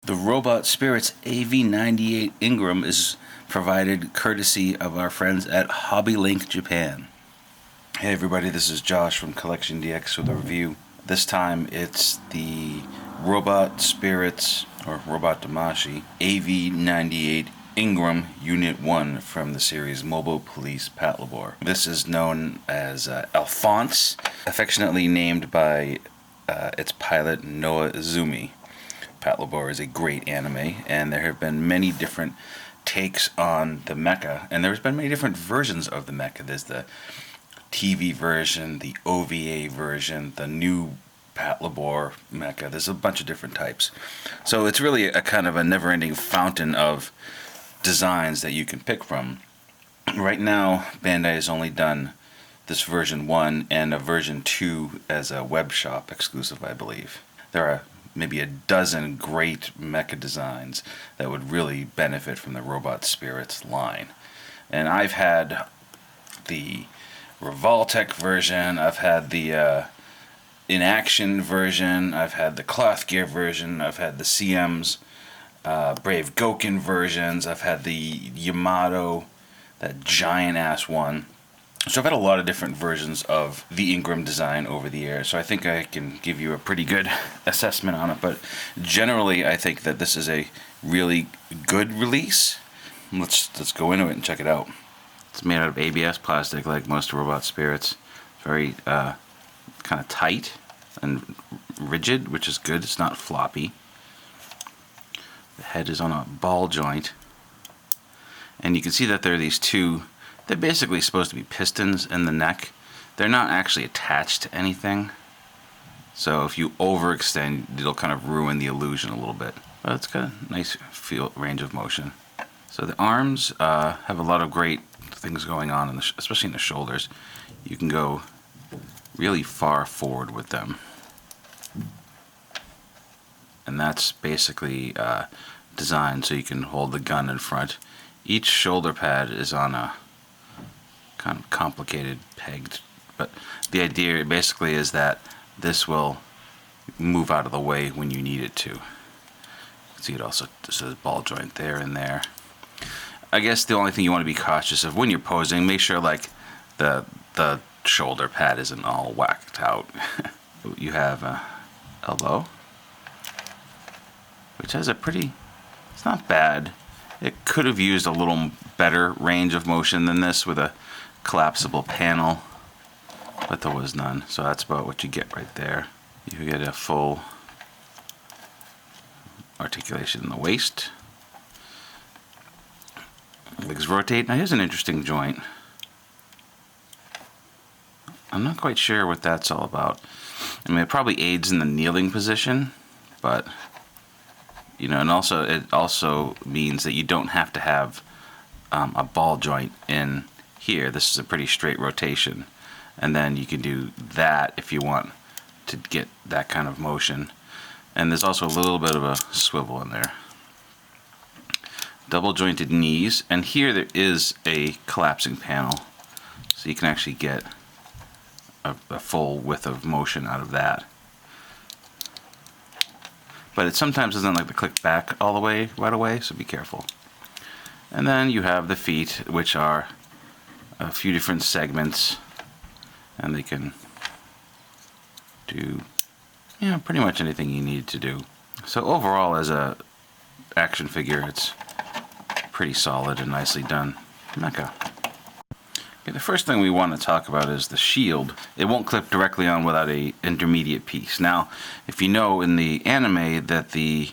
The Robot Spirits AV-98 Ingram is provided courtesy of our friends at HobbyLink Japan. Hey everybody, this is Josh from CollectionDX with a review. This time it's the Robot Spirits, or Robot Damashi, AV-98 Ingram Unit 1 from the series Mobile Police Patlabor. This is known as Alphonse, affectionately named by its pilot Noah Izumi. Patlabor is a great anime, and there have been many different takes on the mecha, and there's been many different versions of the mecha. There's the TV version, the OVA version, the new Patlabor mecha. There's a bunch of different types. So it's really a kind of a never-ending fountain of designs that you can pick from. Right now, Bandai has only done this version 1 and a version 2 as a web shop exclusive, I believe. There are maybe a dozen great mecha designs that would really benefit from the Robot Spirits line. And I've had the Revoltech version, I've had the In Action version, I've had the Cloth Gear version, I've had the CM's Brave Goken versions, I've had the Yamato, that giant ass one. So I've had a lot of different versions of the Ingram design over the years, so I think I can give you a pretty good assessment on it. But generally, I think that this is a really good release. Let's go into it and check it out. It's made out of ABS plastic, like most Robot Spirits. Very kind of tight and rigid, which is good. It's not floppy. The head is on a ball joint, and you can see that there are these two. They're basically supposed to be pistons in the neck. They're not actually attached to anything. So if you overextend, it'll kind of ruin the illusion a little bit. But it's got a nice range of motion. So the arms have a lot of great things going on, especially in the shoulders. You can go really far forward with them. And that's basically designed so you can hold the gun in front. Each shoulder pad is on a kind of complicated pegged, but the idea basically is that this will move out of the way when you need it to. You can see it also says ball joint there and there. I guess the only thing you want to be cautious of when you're posing, make sure like the shoulder pad isn't all whacked out. You have a elbow, which has a pretty, it's not bad. It could have used a little better range of motion than this with a collapsible panel, but there was none, so that's about what you get right there. You get a full articulation in the waist. Legs rotate. Now here's an interesting joint. I'm not quite sure what that's all about. I mean, it probably aids in the kneeling position, but you know, and also it also means that you don't have to have a ball joint in here. This is a pretty straight rotation, and then you can do that if you want to get that kind of motion. And there's also a little bit of a swivel in there. Double jointed knees, and here there is a collapsing panel, so you can actually get a full width of motion out of that. But it sometimes doesn't like to click back all the way right away, so be careful. And then you have the feet, which are a few different segments, and they can do, you know, pretty much anything you need to do. So overall, as a action figure, it's pretty solid and nicely done mecha. Okay, the first thing we want to talk about is the shield. It won't clip directly on without a intermediate piece. Now, if you know in the anime that the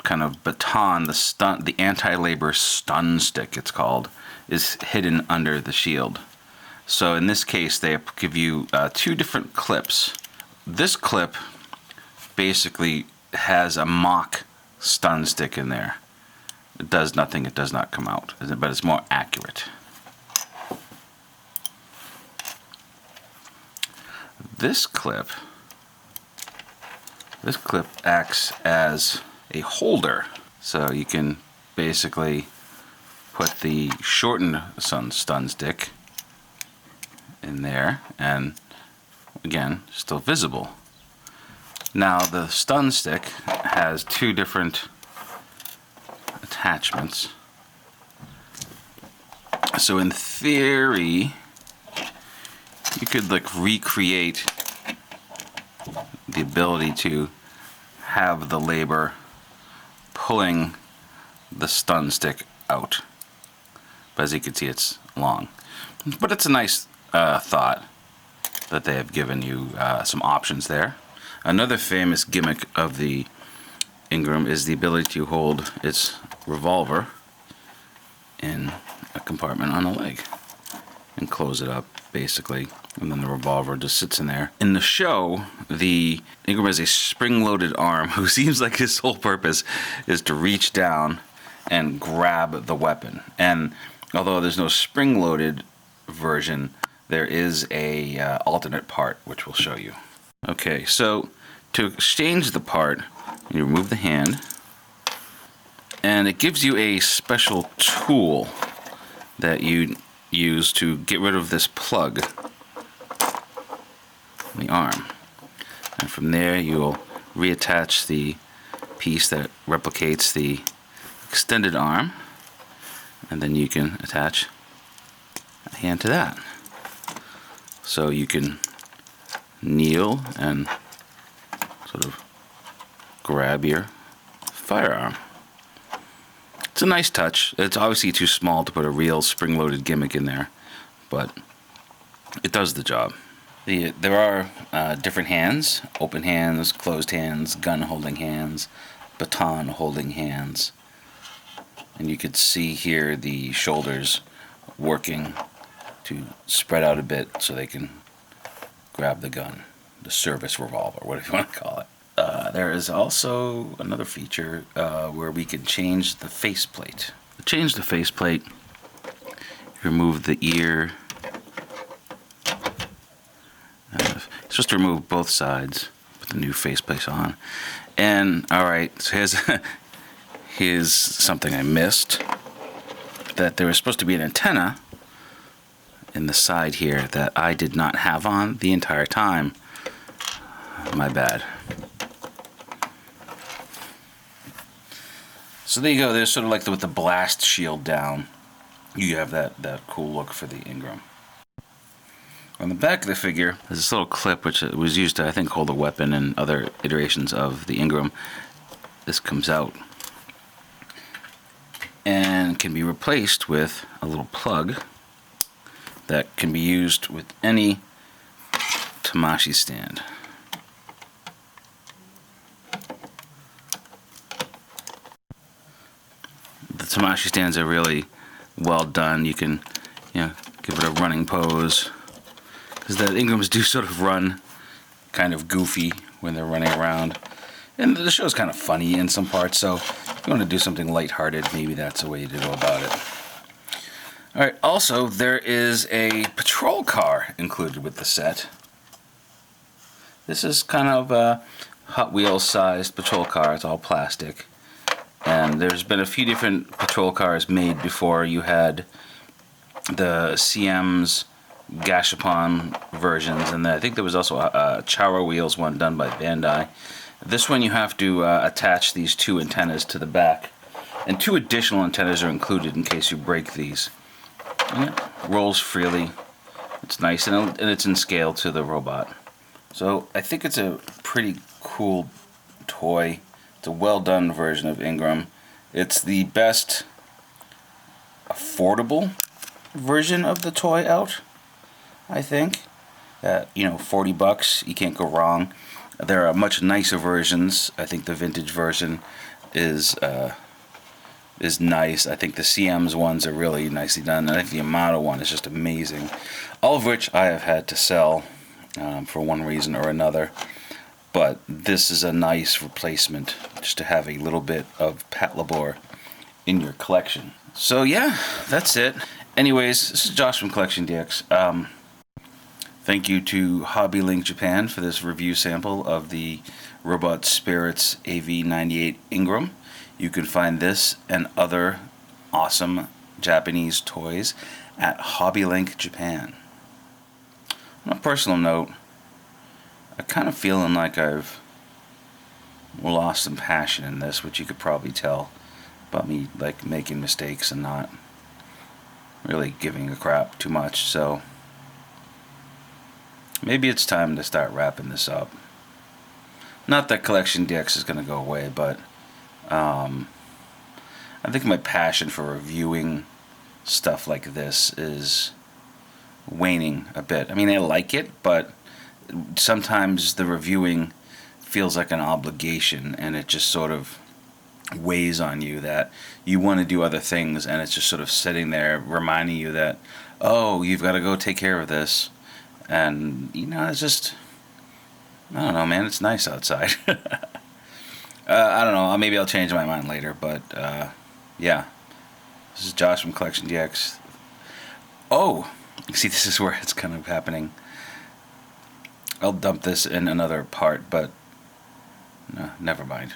kind of baton, the anti-labor stun stick, it's called, is hidden under the shield. So in this case, they give you two different clips. This clip basically has a mock stun stick in there. It does nothing, it does not come out, but it's more accurate. This clip acts as a holder, so you can basically put the shortened stun stick in there, and again, still visible. Now the stun stick has two different attachments. So in theory, you could like recreate the ability to have the labor pulling the stun stick out. But as you can see, it's long. But it's a nice thought that they have given you some options there. Another famous gimmick of the Ingram is the ability to hold its revolver in a compartment on a leg and close it up, basically, and then the revolver just sits in there. In the show, the Ingram has a spring-loaded arm who seems like his sole purpose is to reach down and grab the weapon. And although there's no spring-loaded version, there is a alternate part, which we'll show you. Okay, so to exchange the part, you remove the hand, and it gives you a special tool that you use to get rid of this plug in the arm. And from there, you'll reattach the piece that replicates the extended arm, and then you can attach a hand to that. So you can kneel and sort of grab your firearm. It's a nice touch. It's obviously too small to put a real spring-loaded gimmick in there, but it does the job. There are different hands: open hands, closed hands, gun-holding hands, baton-holding hands. And you could see here the shoulders working to spread out a bit so they can grab the gun, the service revolver, whatever you want to call it. There is also another feature where we can change the faceplate. To change the faceplate, remove the ear. It's supposed to remove both sides. Put the new faceplate on. And alright, so here's something I missed. That there was supposed to be an antenna in the side here that I did not have on the entire time. My bad. So there you go. There's sort of like with the blast shield down, you have that cool look for the Ingram. On the back of the figure, there's this little clip which was used to, I think, hold a weapon in other iterations of the Ingram. This comes out and can be replaced with a little plug that can be used with any Tamashii stand. The Tamashii stands are really well done. You can, give it a running pose, because the Ingrams do sort of run kind of goofy when they're running around. And the show's kind of funny in some parts, so if you want to do something lighthearted, maybe that's a way to go about it. Alright, also, there is a patrol car included with the set. This is kind of a Hot Wheels sized patrol car. It's all plastic. And there's been a few different patrol cars made before. You had the CM's Gashapon versions, and I think there was also a Chara Wheels one done by Bandai. This one you have to attach these two antennas to the back, and two additional antennas are included in case you break these. And it rolls freely. It's nice, and it's in scale to the robot. So I think it's a pretty cool toy. It's a well done version of Ingram. It's the best affordable version of the toy out, I think. At $40, you can't go wrong. There are much nicer versions. I think the vintage version is nice. I think the CM's ones are really nicely done. And I think the Yamato one is just amazing. All of which I have had to sell for one reason or another. But this is a nice replacement just to have a little bit of Patlabor in your collection. So yeah, that's it. Anyways, this is Josh from CollectionDX. Thank you to Hobby Link Japan for this review sample of the Robot Spirits AV-98 Ingram. You can find this and other awesome Japanese toys at Hobby Link Japan. On a personal note, I'm kind of feeling like I've lost some passion in this, which you could probably tell about me like making mistakes and not really giving a crap too much. So maybe it's time to start wrapping this up. Not that CollectionDX is going to go away, but I think my passion for reviewing stuff like this is waning a bit. I mean, I like it, but sometimes the reviewing feels like an obligation, and it just sort of weighs on you that you want to do other things, and it's just sort of sitting there reminding you that, oh, you've got to go take care of this. And, it's just, I don't know, man, it's nice outside. I don't know, maybe I'll change my mind later, but yeah. This is Josh from CollectionDX. Oh, you see, this is where it's kind of happening. I'll dump this in another part, but no, never mind.